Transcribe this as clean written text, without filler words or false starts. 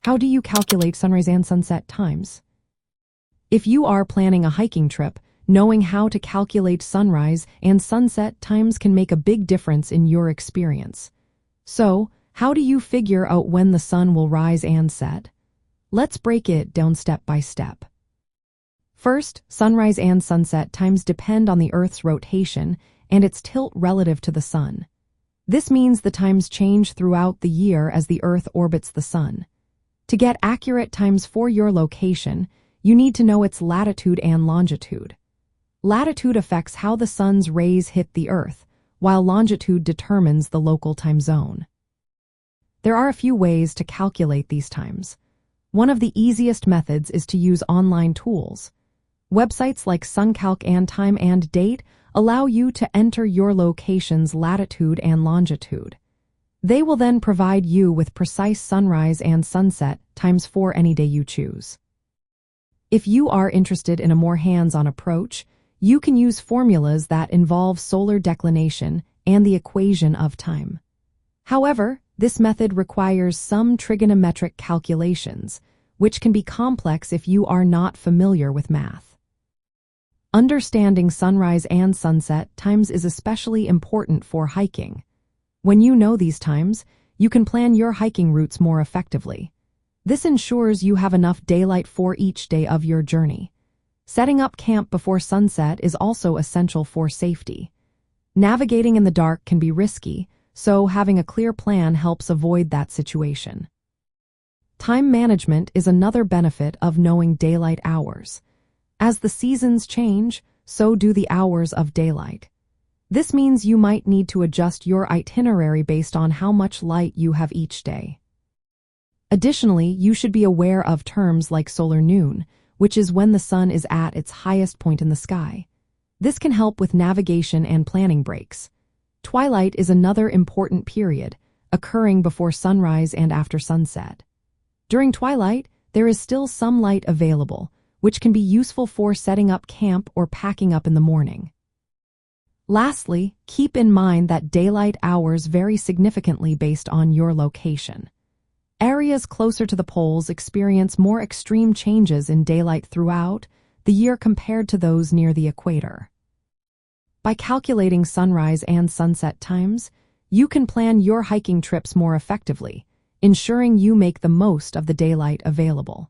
How do you calculate sunrise and sunset times? If you are planning a hiking trip, knowing how to calculate sunrise and sunset times can make a big difference in your experience. So, how do you figure out when the sun will rise and set? Let's break it down step by step. First, sunrise and sunset times depend on the Earth's rotation and its tilt relative to the sun. This means the times change throughout the year as the Earth orbits the sun. To get accurate times for your location, you need to know its latitude and longitude. Latitude affects how the sun's rays hit the Earth, while longitude determines the local time zone. There are a few ways to calculate these times. One of the easiest methods is to use online tools. Websites like SunCalc and Time and Date allow you to enter your location's latitude and longitude. They will then provide you with precise sunrise and sunset times for any day you choose. If you are interested in a more hands-on approach, you can use formulas that involve solar declination and the equation of time. However, this method requires some trigonometric calculations, which can be complex if you are not familiar with math. Understanding sunrise and sunset times is especially important for hiking. When you know these times, you can plan your hiking routes more effectively. This ensures you have enough daylight for each day of your journey. Setting up camp before sunset is also essential for safety. Navigating in the dark can be risky, so having a clear plan helps avoid that situation. Time management is another benefit of knowing daylight hours. As the seasons change, so do the hours of daylight. This means you might need to adjust your itinerary based on how much light you have each day. Additionally, you should be aware of terms like solar noon, which is when the sun is at its highest point in the sky. This can help with navigation and planning breaks. Twilight is another important period, occurring before sunrise and after sunset. During twilight, there is still some light available, which can be useful for setting up camp or packing up in the morning. Lastly, keep in mind that daylight hours vary significantly based on your location. Areas closer to the poles experience more extreme changes in daylight throughout the year compared to those near the equator. By calculating sunrise and sunset times, you can plan your hiking trips more effectively, ensuring you make the most of the daylight available.